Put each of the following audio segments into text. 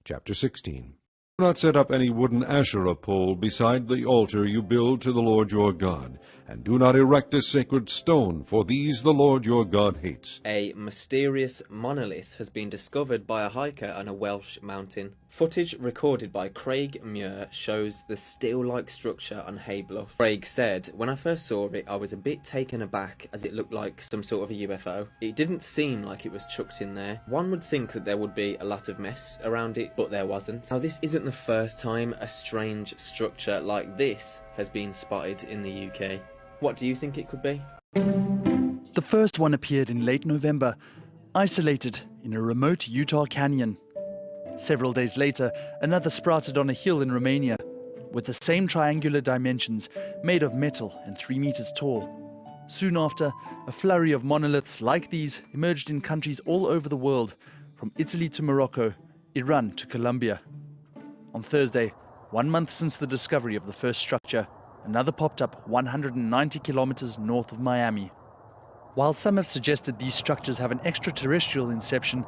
Chapter 16. Do not set up any wooden Asherah pole beside the altar you build to the Lord your God, and do not erect a sacred stone, for these the Lord your God hates. A mysterious monolith has been discovered by a hiker on a Welsh mountain. Footage recorded by Craig Muir shows the steel-like structure on Hay Bluff. Craig said, "When I first saw it, I was a bit taken aback as it looked like some sort of a UFO. It didn't seem like it was chucked in there. One would think that there would be a lot of mess around it, but there wasn't." Now, this isn't the first time a strange structure like this has been spotted in the UK. What do you think it could be? The first one appeared in late November, isolated in a remote Utah canyon. Several days later, another sprouted on a hill in Romania, with the same triangular dimensions, made of metal and 3 meters tall. Soon after, a flurry of monoliths like these emerged in countries all over the world, from Italy to Morocco, Iran to Colombia. On Thursday, 1 month since the discovery of the first structure, another popped up 190 kilometers north of Miami. While some have suggested these structures have an extraterrestrial inception,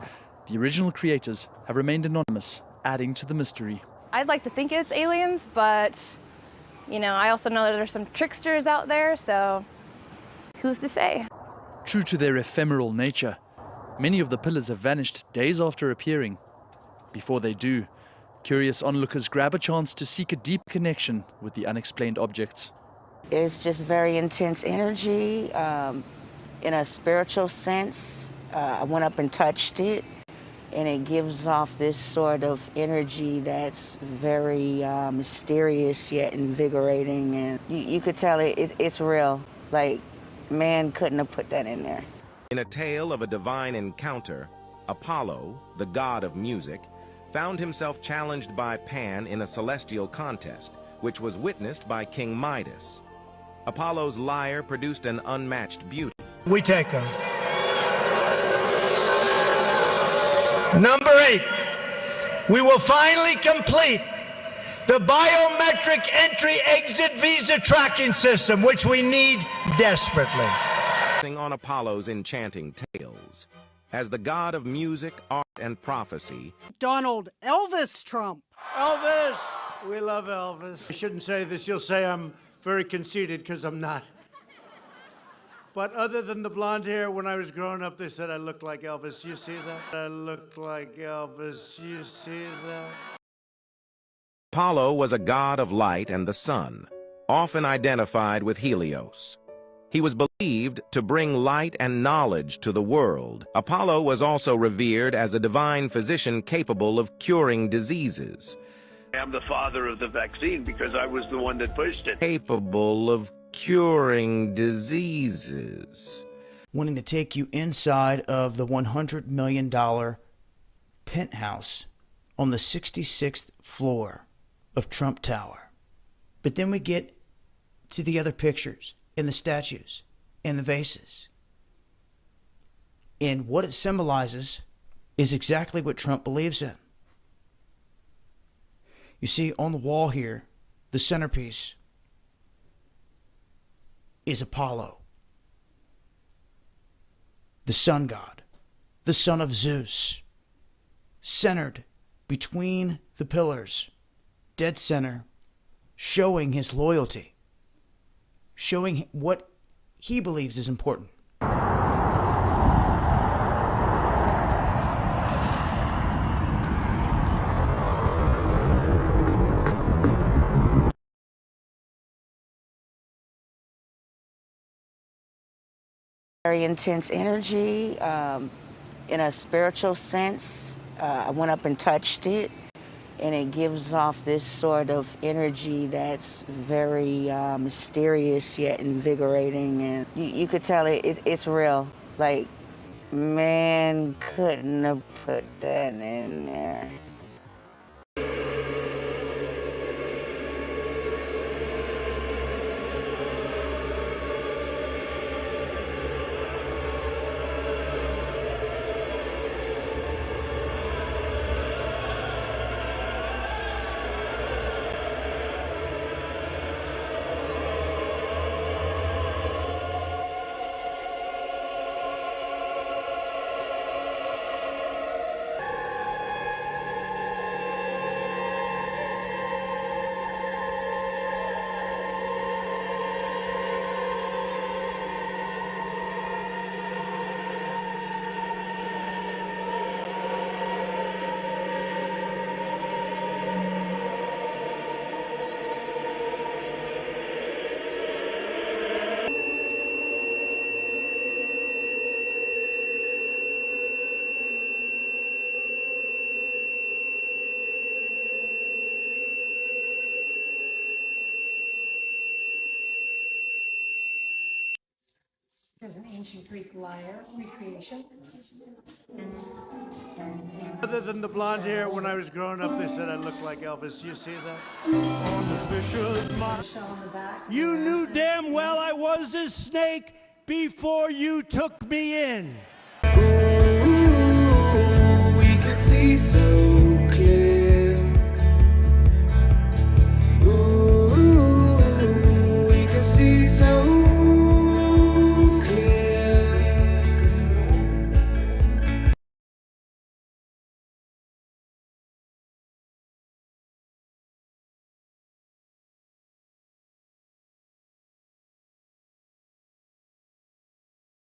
the original creators have remained anonymous, adding to the mystery. I'd like to think it's aliens, but, I also know that there's some tricksters out there, so who's to say? True to their ephemeral nature, many of the pillars have vanished days after appearing. Before they do, curious onlookers grab a chance to seek a deep connection with the unexplained objects. It's just very intense energy. In a spiritual sense, I went up and touched it, and it gives off this sort of energy that's very mysterious yet invigorating, and you could tell it's real. Like, man couldn't have put that in there. In a tale of a divine encounter, Apollo, the god of music, found himself challenged by Pan in a celestial contest, which was witnessed by King Midas. Apollo's lyre produced an unmatched beauty. We take them. Number 8, we will finally complete the biometric entry-exit visa tracking system, which we need desperately. On Apollo's enchanting tales. As the god of music, art, and prophecy, Donald Elvis Trump. Elvis! We love Elvis. I shouldn't say this. You'll say I'm very conceited, because I'm not. But other than the blonde hair, when I was growing up, they said I looked like Elvis. You see that? I look like Elvis. You see that? Apollo was a god of light and the sun, often identified with Helios. He was believed to bring light and knowledge to the world. Apollo was also revered as a divine physician capable of curing diseases. I'm the father of the vaccine because I was the one that pushed it. Capable of curing diseases. Wanting to take you inside of the $100 million penthouse on the 66th floor of Trump Tower. But then we get to the other pictures and the statues and the vases. And what it symbolizes is exactly what Trump believes in. You see, on the wall here, the centerpiece is Apollo, the sun god, the son of Zeus, centered between the pillars, dead center, showing his loyalty, showing what he believes is important. Very intense energy. In a spiritual sense, I went up and touched it, and it gives off this sort of energy that's very mysterious yet invigorating, and you could tell it's real. Like, man couldn't have put that in there. Ancient Greek lyre recreation. Other than the blonde hair, when I was growing up, they said I looked like Elvis. You see that? Shell on the back. You knew damn well I was a snake before you took me in. We can see so